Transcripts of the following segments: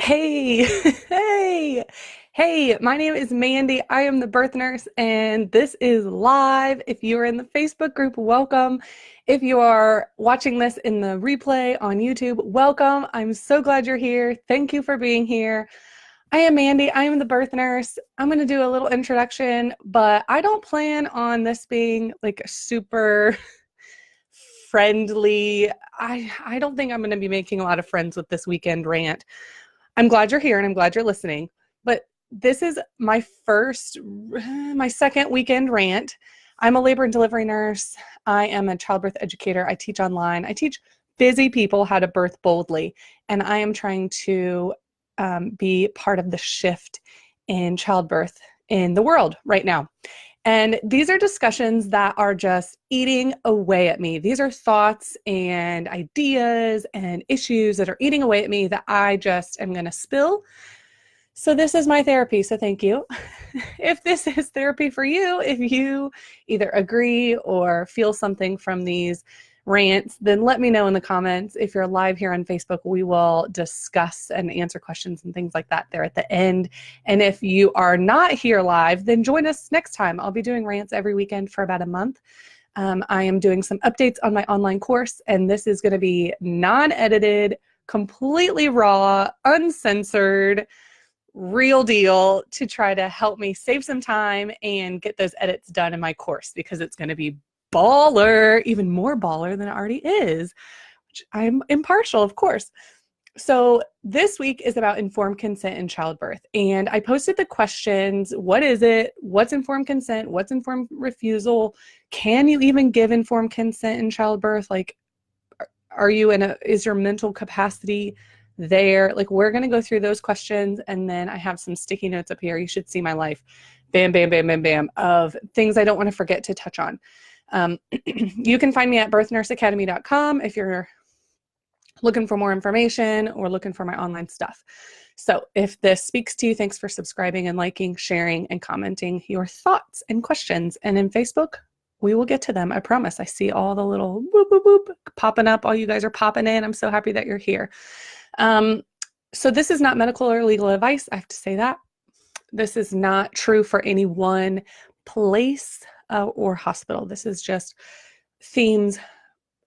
Hey, hey, my name is Mandy. I am the birth nurse, and this is live. If you are in the Facebook group, welcome. If you are watching this in the replay on YouTube, welcome. I'm so glad you're here. Thank you for being here. I am Mandy. I am the birth nurse. I'm going to do a little introduction, but I don't plan on this being like a super friendly. I don't think I'm going to be making a lot of friends with this weekend rant. I'm glad you're here and I'm glad you're listening. But this is my second weekend rant. I'm a labor and delivery nurse. I am a childbirth educator. I teach online. I teach busy people how to birth boldly. And I am trying to be part of the shift in childbirth in the world right now. And these are discussions that are just eating away at me. These are thoughts and ideas and issues that are eating away at me that I just am going to spill. So this is my therapy. So thank you. If this is therapy for you, if you either agree or feel something from these rants, then let me know in the comments. If you're live here on Facebook, we will discuss and answer questions and things like that there at the end. And if you are not here live, then join us next time. I'll be doing rants every weekend for about a month. I am doing some updates on my online course, and this is going to be non-edited, completely raw, uncensored, real deal to try to help me save some time and get those edits done in my course, because it's going to be baller, even more baller than it already is, which I'm impartial, of course. So this week is about informed consent in childbirth. And I posted the questions. What is it? What's informed consent? What's informed refusal? Can you even give informed consent in childbirth? Like, is your mental capacity there? Like, we're going to go through those questions. And then I have some sticky notes up here. You should see my life. Bam, bam, bam, bam, bam, of things I don't want to forget to touch on. You can find me at birthnurseacademy.com if you're looking for more information or looking for my online stuff. So if this speaks to you, thanks for subscribing and liking, sharing, and commenting your thoughts and questions. And in Facebook, we will get to them. I promise. I see all the little boop, boop, boop popping up. All you guys are popping in. I'm so happy that you're here. So this is not medical or legal advice. I have to say that. This is not true for any one place or hospital. This is just themes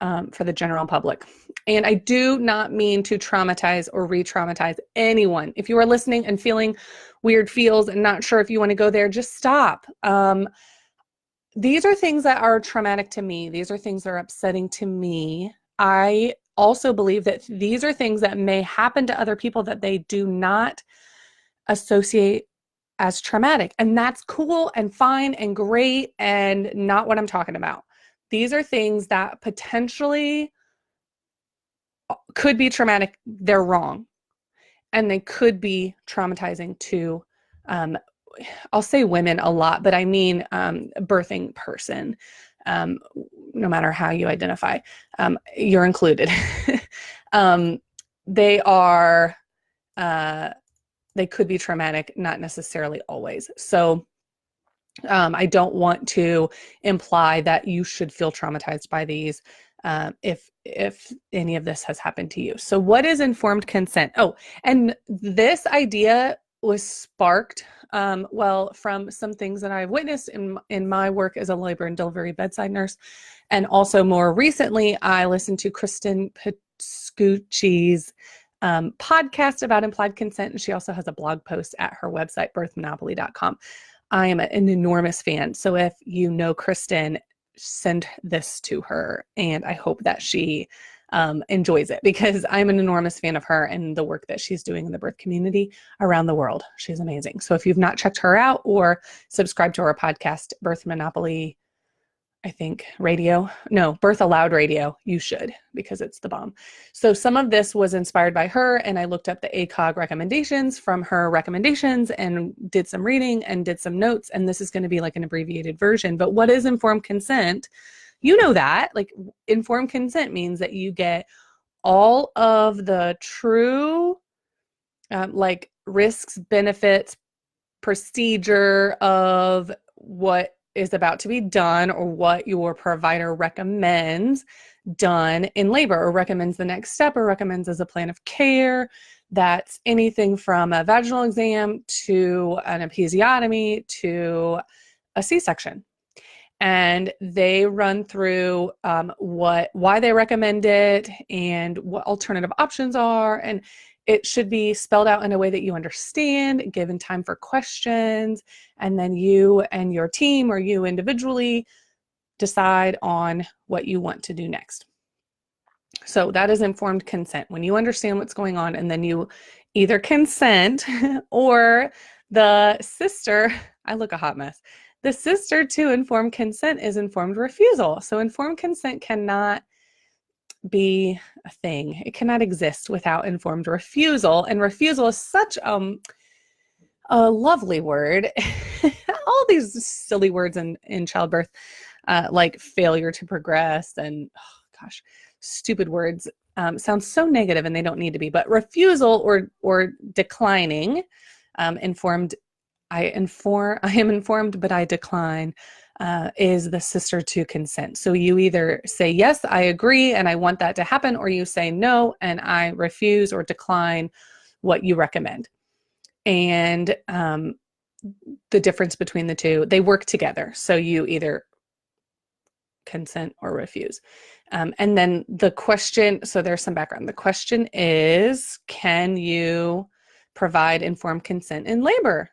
for the general public. And I do not mean to traumatize or re-traumatize anyone. If you are listening and feeling weird feels and not sure if you want to go there, just stop. These are things that are traumatic to me. These are things that are upsetting to me. I also believe that these are things that may happen to other people that they do not associate as traumatic. And that's cool and fine and great and not what I'm talking about. These are things that potentially could be traumatic. They're wrong. And they could be traumatizing to, I'll say women a lot, but I mean birthing person, no matter how you identify, you're included. They could be traumatic, not necessarily always. So I don't want to imply that you should feel traumatized by these if any of this has happened to you. So what is informed consent? Oh, and this idea was sparked, from some things that I've witnessed in my work as a labor and delivery bedside nurse. And also more recently, I listened to Kristen Pascucci's podcast about implied consent. And she also has a blog post at her website, birthmonopoly.com. I am an enormous fan. So if you know Kristen, send this to her. And I hope that she enjoys it, because I'm an enormous fan of her and the work that she's doing in the birth community around the world. She's amazing. So if you've not checked her out or subscribed to her podcast, Birth Monopoly, I think Birth Aloud Radio, you should, because it's the bomb. So some of this was inspired by her, and I looked up the ACOG recommendations from her recommendations and did some reading and did some notes, and this is going to be like an abbreviated version. But what is informed consent? You know that, like, informed consent means that you get all of the true, like, risks, benefits, procedure of what is about to be done or what your provider recommends done in labor, or recommends the next step, or recommends as a plan of care. That's anything from a vaginal exam to an episiotomy to a C-section. And they run through why they recommend it and what alternative options are. And it should be spelled out in a way that you understand, given time for questions, and then you and your team or you individually decide on what you want to do next. So that is informed consent. When you understand what's going on and then you either consent or the sister, I look a hot mess. The sister to informed consent is informed refusal. So informed consent cannot be a thing. It cannot exist without informed refusal. And refusal is such a lovely word. All these silly words in childbirth, like failure to progress and, oh gosh, stupid words sound so negative and they don't need to be. But refusal or declining, I am informed, but I decline, is the sister to consent. So you either say, yes, I agree, and I want that to happen, or you say no, and I refuse or decline what you recommend. And the difference between the two, they work together. So you either consent or refuse. And then the question, so there's some background. The question is, can you provide informed consent in labor?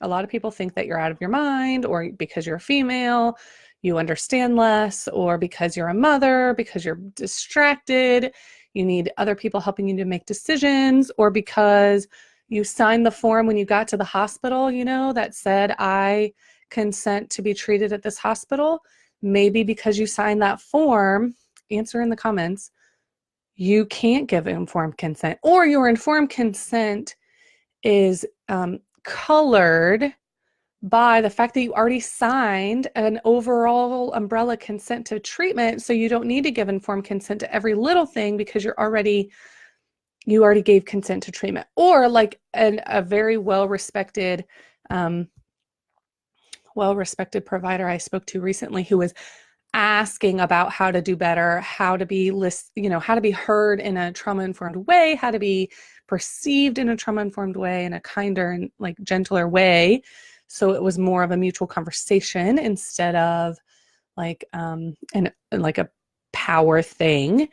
A lot of people think that you're out of your mind, or because you're a female, you understand less, or because you're a mother, because you're distracted, you need other people helping you to make decisions, or because you signed the form when you got to the hospital, that said, I consent to be treated at this hospital. Maybe because you signed that form, answer in the comments, you can't give informed consent, or your informed consent is colored by the fact that you already signed an overall umbrella consent to treatment, so you don't need to give informed consent to every little thing because you already gave consent to treatment. Or like a very well-respected provider I spoke to recently who was asking about how to do better, how to be how to be heard in a trauma-informed way, how to be perceived in a trauma-informed way, in a kinder and like gentler way. So it was more of a mutual conversation instead of like like a power thing.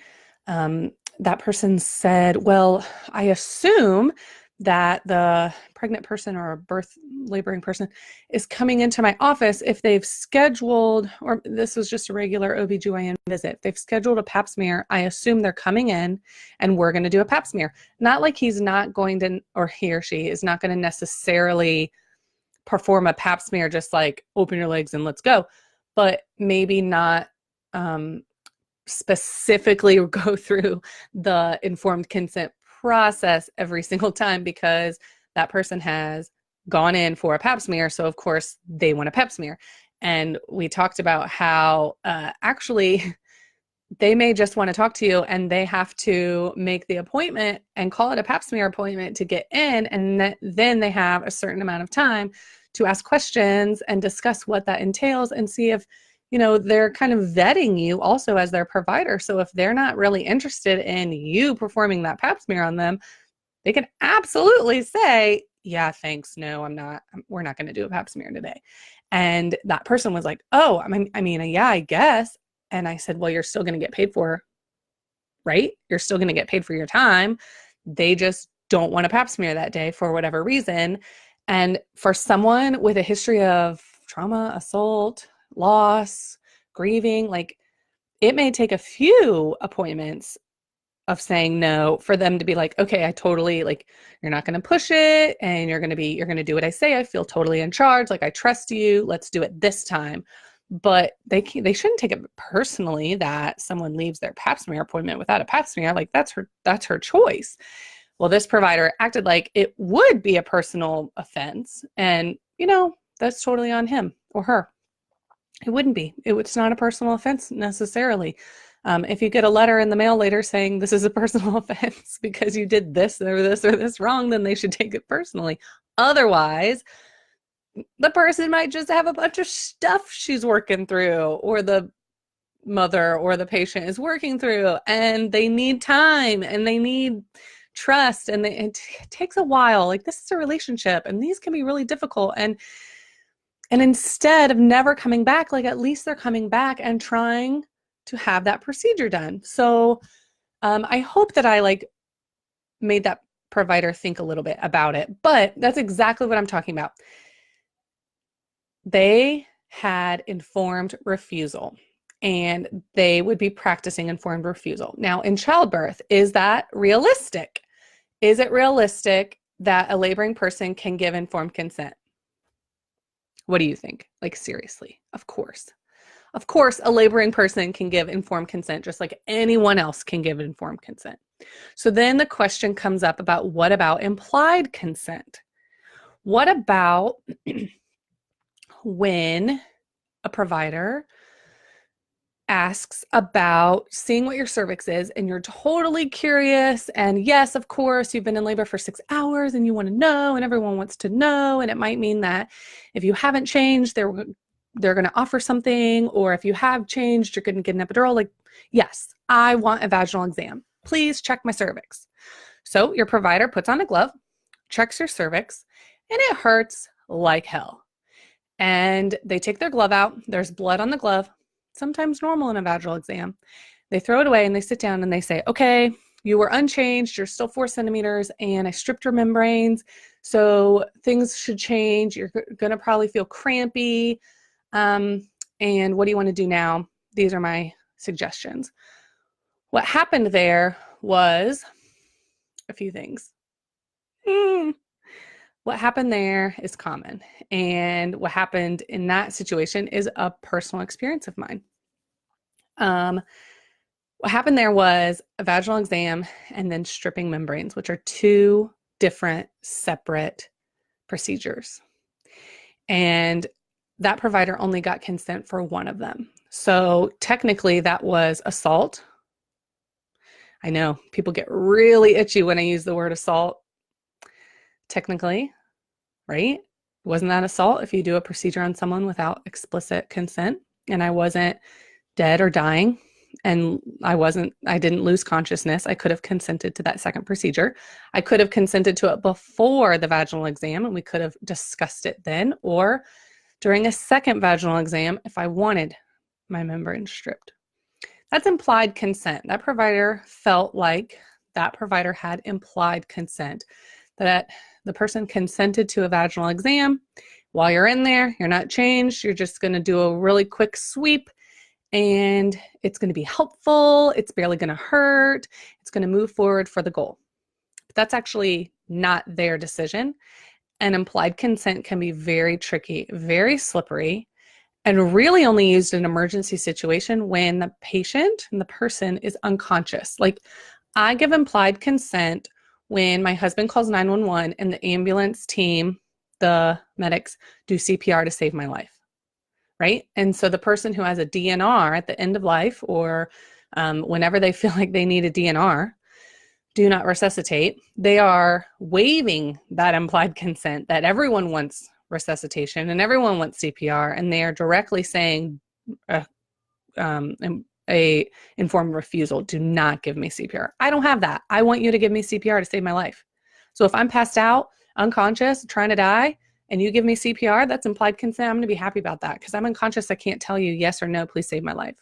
That person said, well, I assume that the pregnant person or a laboring person is coming into my office if they've scheduled, or this was just a regular OBGYN visit, if they've scheduled a pap smear, I assume they're coming in and we're going to do a pap smear. Not like he's not going to, or he or she is not going to necessarily perform a pap smear, just like open your legs and let's go, but maybe not specifically go through the informed consent process every single time because that person has gone in for a pap smear. So of course they want a pap smear. And we talked about how actually they may just want to talk to you and they have to make the appointment and call it a pap smear appointment to get in. And then they have a certain amount of time to ask questions and discuss what that entails and see if, they're kind of vetting you also as their provider. So if they're not really interested in you performing that pap smear on them, they can absolutely say, yeah, thanks. No, I'm not. We're not going to do a pap smear today. And that person was like, oh, I mean, yeah, I guess. And I said, well, you're still going to get paid for, right? You're still going to get paid for your time. They just don't want a pap smear that day for whatever reason. And for someone with a history of trauma, assault, loss, grieving, like it may take a few appointments of saying no for them to be like, okay, I totally, like, you're not going to push it and you're going to do what I say. I feel totally in charge. Like I trust you. Let's do it this time. But they shouldn't take it personally that someone leaves their pap smear appointment without a pap smear. Like that's her choice. Well, this provider acted like it would be a personal offense. And, that's totally on him or her. It wouldn't be. It's not a personal offense necessarily. If you get a letter in the mail later saying this is a personal offense because you did this or this or this wrong, then they should take it personally. Otherwise, the person might just have a bunch of stuff she's working through, or the mother or the patient is working through, and they need time and they need trust, and it takes a while. Like, this is a relationship, and these can be really difficult. And instead of never coming back, like, at least they're coming back and trying to have that procedure done. So I hope that I like made that provider think a little bit about it, but that's exactly what I'm talking about. They had informed refusal, and they would be practicing informed refusal. Now, in childbirth, is that realistic? Is it realistic that a laboring person can give informed consent? What do you think? Like, seriously, of course. Of course, a laboring person can give informed consent just like anyone else can give informed consent. So then the question comes up about, what about implied consent? What about when a provider asks about seeing what your cervix is, and you're totally curious, and yes, of course, you've been in labor for 6 hours and you want to know, and everyone wants to know, and it might mean that if you haven't changed, they're going to offer something, or if you have changed, you're going to get an epidural. Like, yes, I want a vaginal exam. Please check my cervix. So your provider puts on a glove, checks your cervix, and it hurts like hell. And they take their glove out. There's blood on the glove, sometimes normal in a vaginal exam. They throw it away and they sit down and they say, okay, you were unchanged. You're still 4 centimeters, and I stripped your membranes. So things should change. You're going to probably feel crampy. And what do you want to do now? These are my suggestions. What happened there was a few things. What happened there is common. And what happened in that situation is a personal experience of mine. What happened there was a vaginal exam and then stripping membranes, which are 2 different separate procedures. And that provider only got consent for one of them. So technically that was assault. I know people get really itchy when I use the word assault. Technically, right? Wasn't that assault if you do a procedure on someone without explicit consent? And I wasn't dead or dying, and I didn't lose consciousness. I could have consented to that second procedure. I could have consented to it before the vaginal exam, and we could have discussed it then, or during a second vaginal exam if I wanted my membrane stripped. That's implied consent. That provider felt like that provider had implied consent, that the person consented to a vaginal exam. While you're in there, you're not changed. You're just going to do a really quick sweep, and it's going to be helpful. It's barely going to hurt. It's going to move forward for the goal. But that's actually not their decision. And implied consent can be very tricky, very slippery, and really only used in an emergency situation when the patient and the person is unconscious. Like, I give implied consent when my husband calls 911 and the ambulance team, the medics, do CPR to save my life, right? And so the person who has a DNR at the end of life, or whenever they feel like they need a DNR, do not resuscitate, they are waiving that implied consent that everyone wants resuscitation and everyone wants CPR, and they are directly saying a informed refusal. Do not give me CPR. I don't have that. I want you to give me CPR to save my life. So if I'm passed out, unconscious, trying to die, and you give me CPR, that's implied consent. I'm going to be happy about that because I'm unconscious. I can't tell you yes or no, please save my life.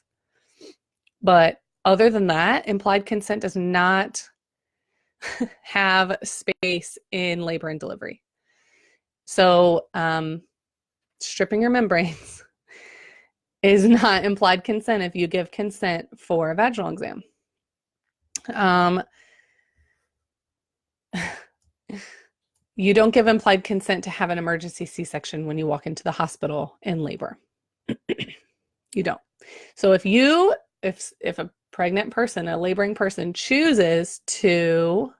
But other than that, implied consent does not have space in labor and delivery. So stripping your membranes is not implied consent if you give consent for a vaginal exam. You don't give implied consent to have an emergency C-section when you walk into the hospital in labor. You don't. So if a pregnant person, a laboring person, chooses to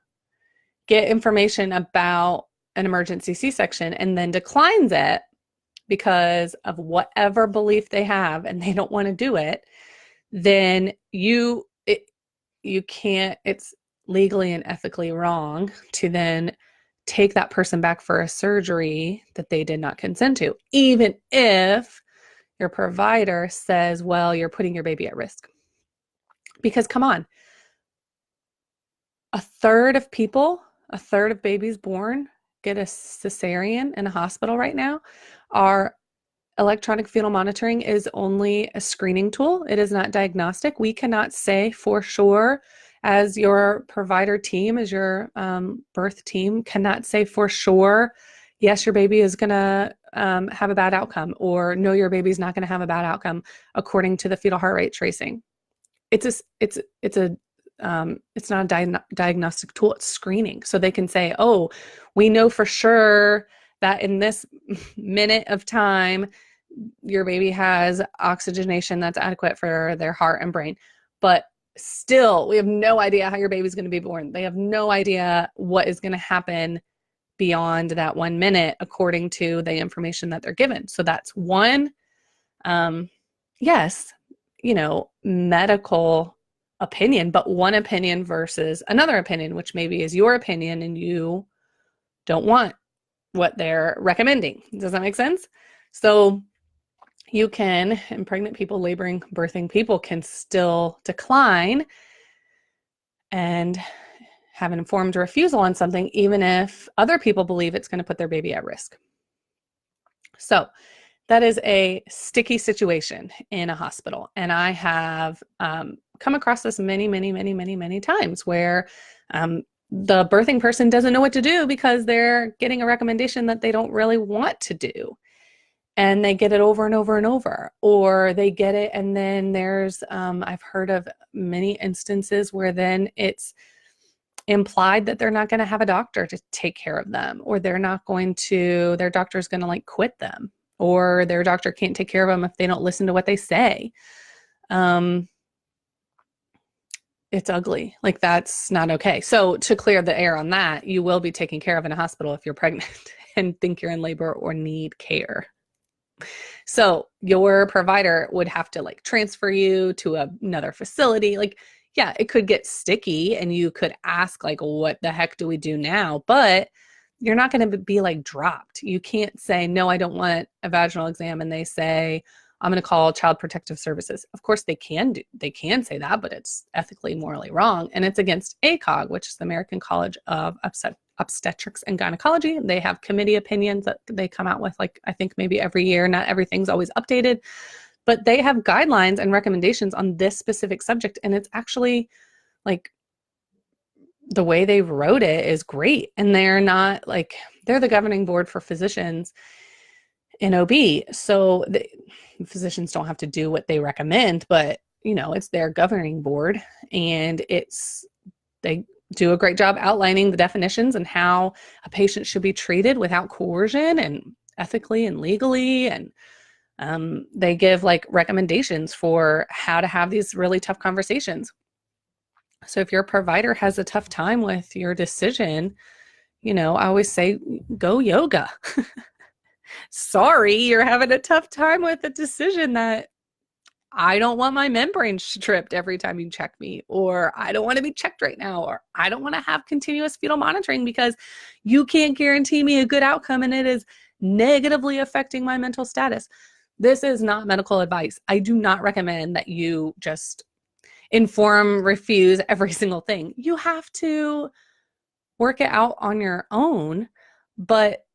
get information about an emergency C-section and then declines it because of whatever belief they have and they don't want to do it, then you can't, it's legally and ethically wrong to then take that person back for a surgery that they did not consent to, even if your provider says, well, you're putting your baby at risk. Because come on, a third of babies born get a cesarean in a hospital right now. Our electronic fetal monitoring is only a screening tool. It is not diagnostic. We cannot say for sure, as your provider team, as your birth team, cannot say for sure, yes, your baby is going to have a bad outcome, or no, your baby's not going to have a bad outcome according to the fetal heart rate tracing. It's not a diagnostic tool. It's screening. So they can say, oh, we know for sure that in this minute of time, your baby has oxygenation that's adequate for their heart and brain. But still, we have no idea how your baby's going to be born. They have no idea what is going to happen beyond that 1 minute according to the information that they're given. So that's one, yes, medical opinion, but one opinion versus another opinion, which maybe is your opinion and you don't want what they're recommending. Does that make sense? So you can, and pregnant people, laboring, birthing people can still decline and have an informed refusal on something, even if other people believe it's going to put their baby at risk. So that is a sticky situation in a hospital. And I have come across this many times where the birthing person doesn't know what to do because they're getting a recommendation that they don't really want to do. And they get it over and over and over, or they get it. And then there's, I've heard of many instances where then it's implied that they're not going to have a doctor to take care of them, or their doctor's going to like quit them, or their doctor can't take care of them if they don't listen to what they say. It's ugly. Like, that's not okay. So to clear the air on that, you will be taken care of in a hospital if you're pregnant and think you're in labor or need care. So your provider would have to like transfer you to another facility. Like, yeah, it could get sticky and you could ask like, what the heck do we do now? But you're not going to be like dropped. You can't say, no, I don't want a vaginal exam. And they say, I'm going to call Child Protective Services. Of course they can say that, but it's ethically, morally wrong. And it's against ACOG, which is the American College of Obstetrics and Gynecology. They have committee opinions that they come out with, like, I think maybe every year. Not everything's always updated, but they have guidelines and recommendations on this specific subject. And it's actually like, the way they wrote it is great. And they're the governing board for physicians in OB. So the physicians don't have to do what they recommend, but it's their governing board, and they do a great job outlining the definitions and how a patient should be treated without coercion and ethically and legally. And they give like recommendations for how to have these really tough conversations. So if your provider has a tough time with your decision, I always say, go yoga. Sorry, you're having a tough time with the decision that I don't want my membrane stripped every time you check me, or I don't want to be checked right now, or I don't want to have continuous fetal monitoring because you can't guarantee me a good outcome and it is negatively affecting my mental status. This is not medical advice. I do not recommend that you just refuse every single thing. You have to work it out on your own, but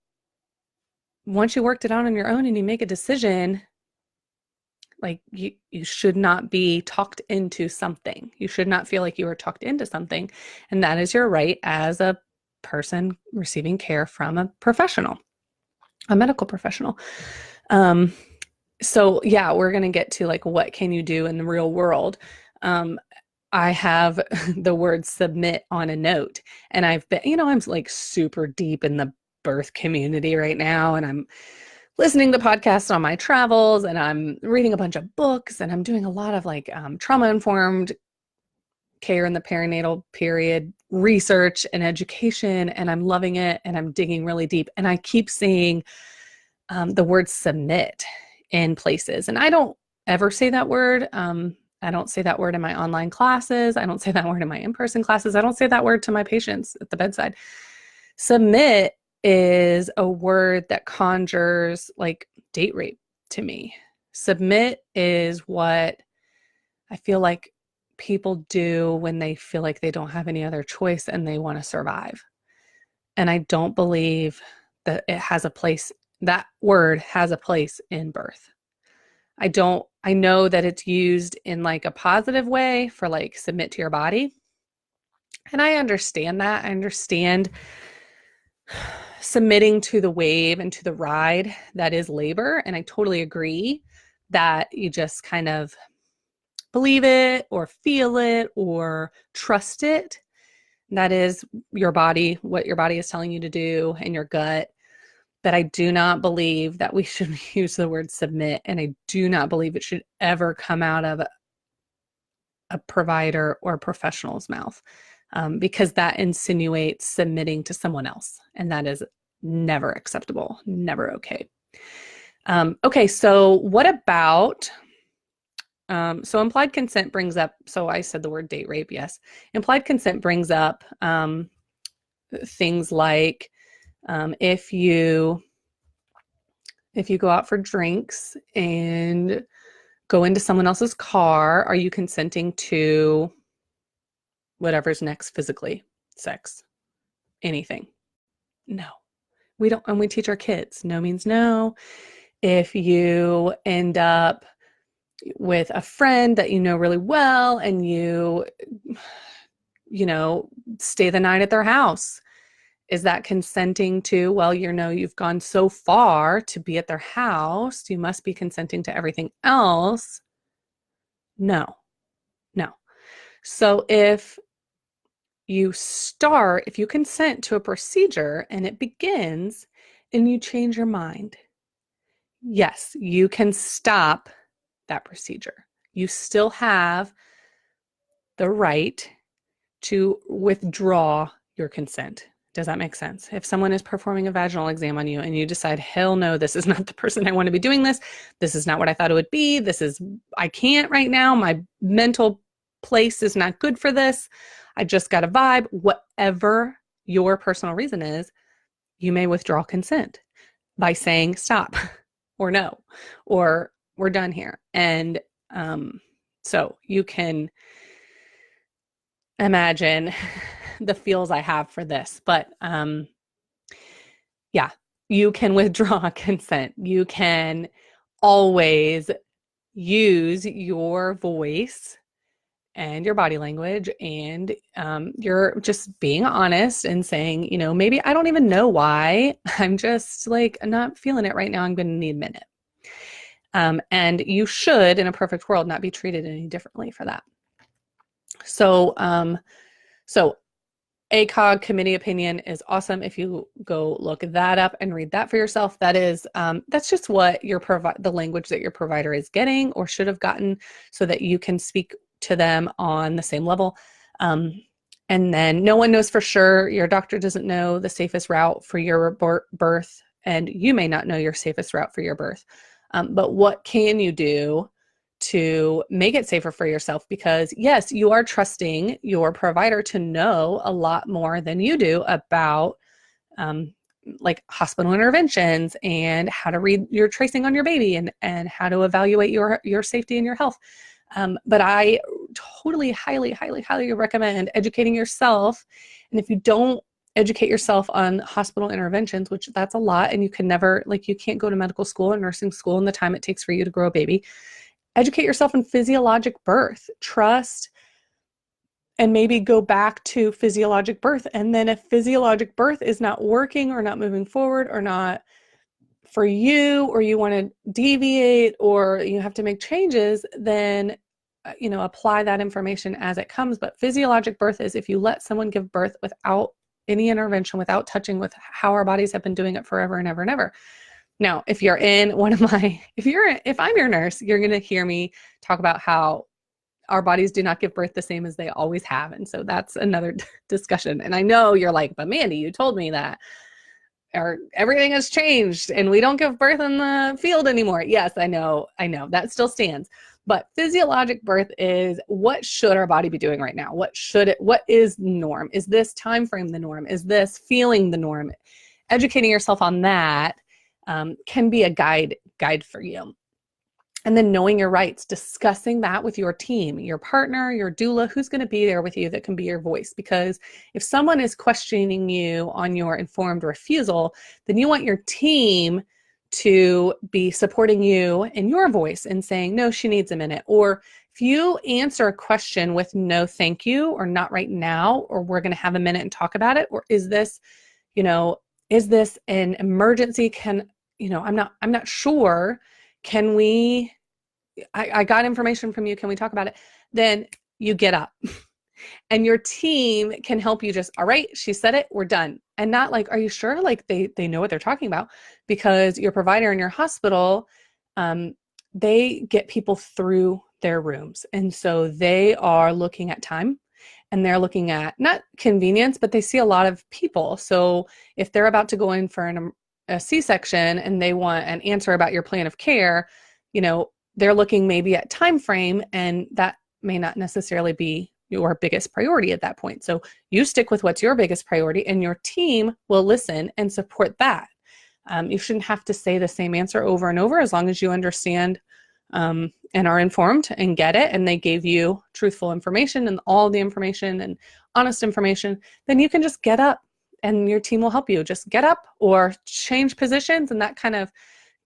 once you worked it out on your own and you make a decision, like you should not be talked into something. You should not feel like you were talked into something. And that is your right as a person receiving care from a professional, a medical professional. So yeah, we're going to get to like, what can you do in the real world? I have the word submit on a note, and I've been, I'm like super deep in the birth community right now, and I'm listening to podcasts on my travels, and I'm reading a bunch of books, and I'm doing a lot of like trauma-informed care in the perinatal period research and education, and I'm loving it, and I'm digging really deep, and I keep seeing the word submit in places, and I don't ever say that word. I don't say that word in my online classes. I don't say that word in my in-person classes. I don't say that word to my patients at the bedside. Submit is a word that conjures like date rape to me. Submit is what I feel like people do when they feel like they don't have any other choice and they want to survive. And I don't believe that it has a place, that word has a place in birth. I know that it's used in like a positive way for like submit to your body. And I understand that. I understand submitting to the wave and to the ride that is labor. And I totally agree that you just kind of believe it or feel it or trust it. That is your body, what your body is telling you to do, and your gut. But I do not believe that we should use the word submit. And I do not believe it should ever come out of a provider or a professional's mouth, because that insinuates submitting to someone else. And that is never acceptable, never okay. Okay, so what about, so implied consent brings up, so I said the word date rape, yes. Implied consent brings up things like if you go out for drinks and go into someone else's car, are you consenting to whatever's next physically? Sex, anything? No, we don't. And we teach our kids, no means no. If you end up with a friend that you know really well and you stay the night at their house, is that consenting to, well, you've gone so far to be at their house, you must be consenting to everything else? No. So if you consent to a procedure and it begins and you change your mind, yes, you can stop that procedure. You still have the right to withdraw your consent. Does that make sense? If someone is performing a vaginal exam on you and you decide, hell no, this is not the person I want to be doing this. This is not what I thought it would be. I can't right now. My mental place is not good for this. I just got a vibe. Whatever your personal reason is, you may withdraw consent by saying stop or no, or we're done here. And so you can imagine the feels I have for this, but yeah, you can withdraw consent. You can always use your voice and your body language, and you're just being honest and saying, maybe I don't even know why. I'm just like, I'm not feeling it right now. I'm going to need a minute. And you should, in a perfect world, not be treated any differently for that. So ACOG committee opinion is awesome. If you go look that up and read that for yourself, that's just what the language that your provider is getting or should have gotten, so that you can speak to them on the same level. And then no one knows for sure. Your doctor doesn't know the safest route for your birth, and you may not know your safest route for your birth. But what can you do to make it safer for yourself? Because yes, you are trusting your provider to know a lot more than you do about like hospital interventions and how to read your tracing on your baby and how to evaluate your safety and your health. But I totally, highly, highly, highly recommend educating yourself. And if you don't educate yourself on hospital interventions, which that's a lot, and you can't go to medical school or nursing school in the time it takes for you to grow a baby. Educate yourself in physiologic birth, trust, and maybe go back to physiologic birth. And then if physiologic birth is not working or not moving forward or not for you, or you want to deviate or you have to make changes, then, apply that information as it comes. But physiologic birth is if you let someone give birth without any intervention, without touching with how our bodies have been doing it forever and ever and ever. Now, if I'm your nurse, you're going to hear me talk about how our bodies do not give birth the same as they always have. And so that's another discussion. And I know you're like, but Mandy, you told me that, or everything has changed and we don't give birth in the field anymore. Yes, I know that still stands. But physiologic birth is, what should our body be doing right now? What is norm? Is this time frame the norm? Is this feeling the norm? Educating yourself on that can be a guide for you. And then knowing your rights, discussing that with your team, your partner, your doula, who's going to be there with you that can be your voice. Because if someone is questioning you on your informed refusal, then you want your team to be supporting you in your voice and saying, no, she needs a minute. Or if you answer a question with no, thank you, or not right now, or we're going to have a minute and talk about it, or is this an emergency? I'm not sure. Can we, I got information from you. Can we talk about it? Then you get up and your team can help you just, all right, she said it, we're done. And not like, are you sure? Like they know what they're talking about, because your provider in your hospital, they get people through their rooms. And so they are looking at time and they're looking at not convenience, but they see a lot of people. So if they're about to go in for a C-section and they want an answer about your plan of care, they're looking maybe at time frame, and that may not necessarily be your biggest priority at that point. So you stick with what's your biggest priority, and your team will listen and support that. You shouldn't have to say the same answer over and over, as long as you understand and are informed and get it, and they gave you truthful information and all the information and honest information, then you can just get up and your team will help you. Just get up or change positions, and that kind of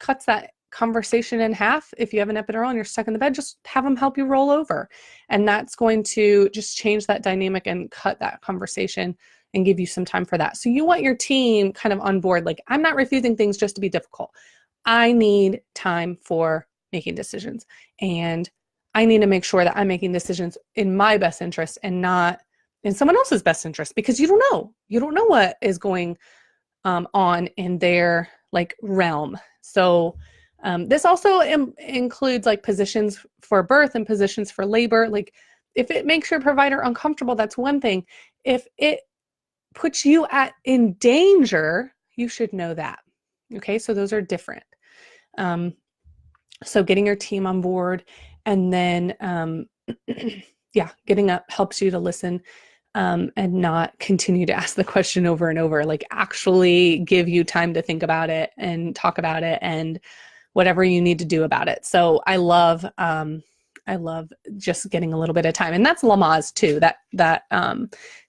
cuts that conversation in half. If you have an epidural and you're stuck in the bed, just have them help you roll over. And that's going to just change that dynamic and cut that conversation and give you some time for that. So you want your team kind of on board. Like, I'm not refusing things just to be difficult. I need time for making decisions. And I need to make sure that I'm making decisions in my best interest and not in someone else's best interest, because you don't know. You don't know what is going on in their realm. So this also includes positions for birth and positions for labor. Like, if it makes your provider uncomfortable, that's one thing. If it puts you in danger, you should know that. Okay, so those are different. So getting your team on board, and then getting up helps you to listen and not continue to ask the question over and over. Like, actually give you time to think about it and talk about it and whatever you need to do about it. So I love just getting a little bit of time. And that's Lamaze too. That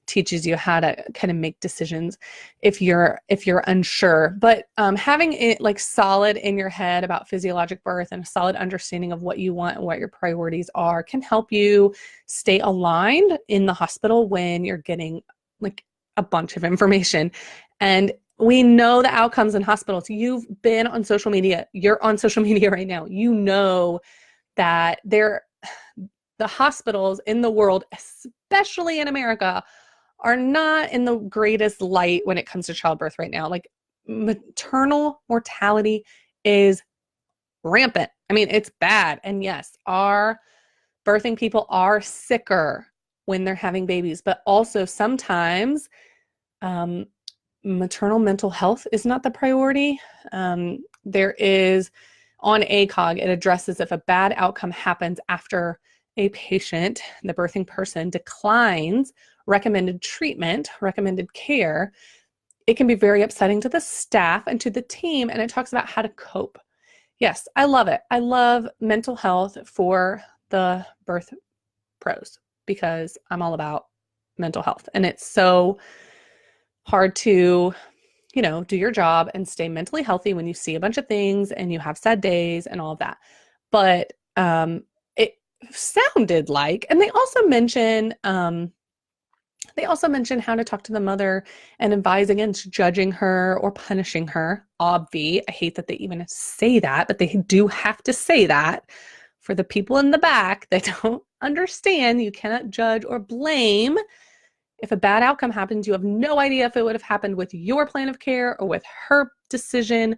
teaches you how to kind of make decisions if you're unsure. But having it solid in your head about physiologic birth and a solid understanding of what you want and what your priorities are can help you stay aligned in the hospital when you're getting a bunch of information. And we know the outcomes in hospitals. You've been on social media. You're on social media right now. You know that the hospitals in the world, especially in America, are not in the greatest light when it comes to childbirth right now. Maternal mortality is rampant. I mean, it's bad. And yes, our birthing people are sicker when they're having babies, but also sometimes maternal mental health is not the priority. There is on ACOG, it addresses if a bad outcome happens after a patient, the birthing person, declines recommended treatment, recommended care. It can be very upsetting to the staff and to the team, and it talks about how to cope. Yes, I love it. I love mental health for the birth pros, because I'm all about mental health, and it's so hard to do your job and stay mentally healthy when you see a bunch of things and you have sad days and all of that. But it sounded like, and they also mention how to talk to the mother and advise against judging her or punishing her. I hate that they even say that, but they do have to say that for the people in the back that don't understand. You cannot judge or blame. If a bad outcome happens, you have no idea if it would have happened with your plan of care or with her decision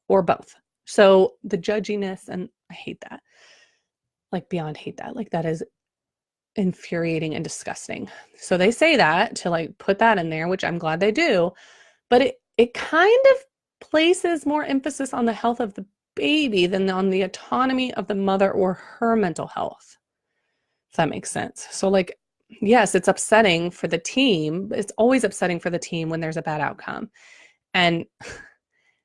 or both. So the judginess, and I hate that, beyond hate that, that is infuriating and disgusting. So they say that to put that in there, which I'm glad they do, but it kind of places more emphasis on the health of the baby than on the autonomy of the mother or her mental health, if that makes sense. So yes, it's upsetting for the team. It's always upsetting for the team when there's a bad outcome. And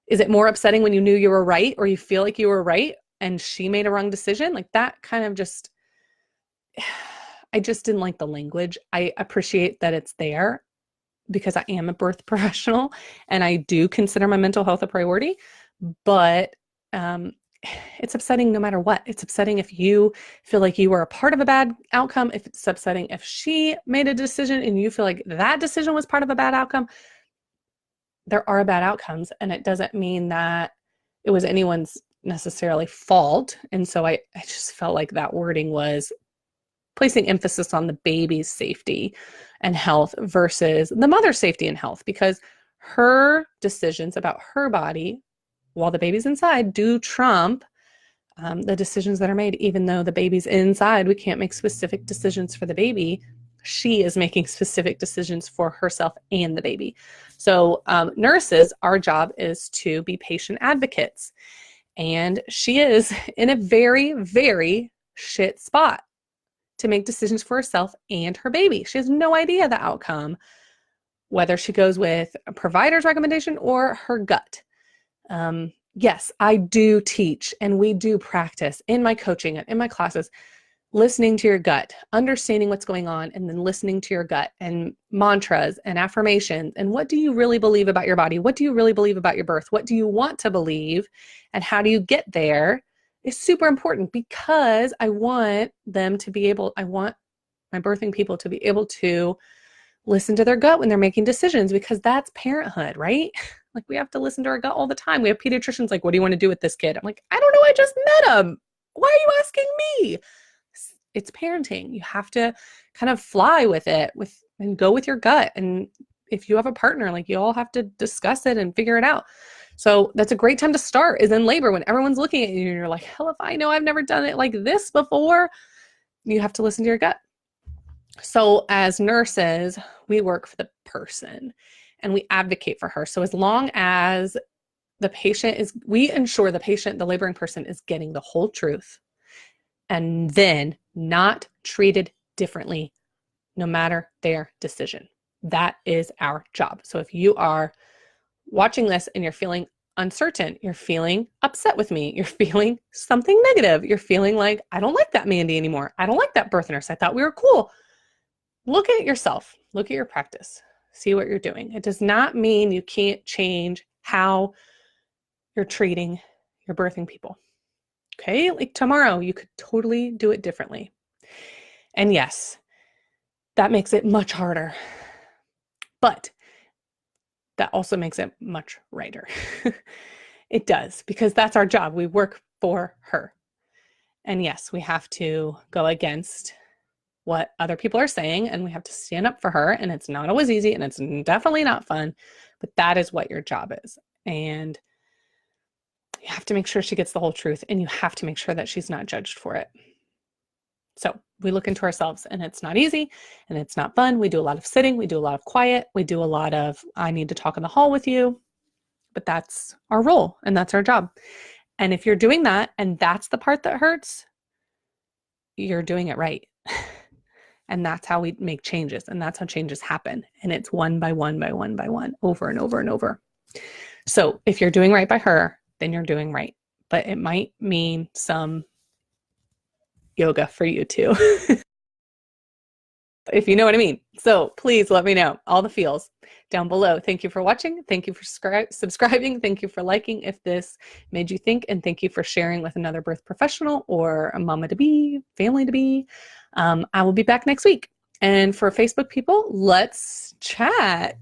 is it more upsetting when you knew you were right, or you feel like you were right? and she made a wrong decision, like that kind of just, I just didn't like the language. I appreciate that it's there because I am a birth professional and I do consider my mental health a priority, but it's upsetting no matter what. It's upsetting if you feel like you were a part of a bad outcome. If it's upsetting if she made a decision and you feel like that decision was part of a bad outcome. There are bad outcomes, and it doesn't mean that it was anyone's necessarily fault. And so I just felt like that wording was placing emphasis on the baby's safety and health versus the mother's safety and health, because her decisions about her body while the baby's inside do trump the decisions that are made. Even though the baby's inside, we can't make specific decisions for the baby. She is making specific decisions for herself and the baby. So nurses, our job is to be patient advocates. And she is in a very, very shit spot to make decisions for herself and her baby. She has no idea the outcome, whether she goes with a provider's recommendation or her gut. Yes, I do teach and we do practice in my coaching and in my classes, listening to your gut, understanding what's going on, and then listening to your gut and mantras and affirmations. And what do you really believe about your body? What do you really believe about your birth? What do you want to believe? And how do you get there is super important, because I want my birthing people to be able to listen to their gut when they're making decisions, because that's parenthood, right? Like, we have to listen to our gut all the time. We have pediatricians like, what do you want to do with this kid? I'm like, I don't know. I just met him. Why are you asking me? It's parenting. You have to kind of fly with it and go with your gut. And if you have a partner, like, you all have to discuss it and figure it out. So that's a great time to start, is in labor, when everyone's looking at you and you're like, hell if I know, I've never done it like this before. You have to listen to your gut. So as nurses, we work for the person and we advocate for her. So as long as we ensure the laboring person is getting the whole truth and then not treated differently, no matter their decision. That is our job. So if you are watching this and you're feeling uncertain, you're feeling upset with me, you're feeling something negative, you're feeling like, I don't like that Mandy anymore, I don't like that birth nurse, I thought we were cool. Look at yourself, look at your practice, see what you're doing. It does not mean you can't change how you're treating your birthing people. Okay, like tomorrow, you could totally do it differently. And yes, that makes it much harder, but that also makes it much righter. It does, because that's our job. We work for her. And yes, we have to go against what other people are saying, and we have to stand up for her. And it's not always easy, and it's definitely not fun, but that is what your job is. And you have to make sure she gets the whole truth, and you have to make sure that she's not judged for it. So we look into ourselves, and it's not easy and it's not fun. We do a lot of sitting. We do a lot of quiet. We do a lot of, I need to talk in the hall with you, but that's our role and that's our job. And if you're doing that and that's the part that hurts, you're doing it right. And that's how we make changes, and that's how changes happen. And it's one by one by one by one, over and over and over. So if you're doing right by her, then you're doing right. But it might mean some yoga for you too, if you know what I mean. So please let me know all the feels down below. Thank you for watching. Thank you for subscribing. Thank you for liking if this made you think, and thank you for sharing with another birth professional or a mama to be, family to be. I will be back next week. And for Facebook people, let's chat.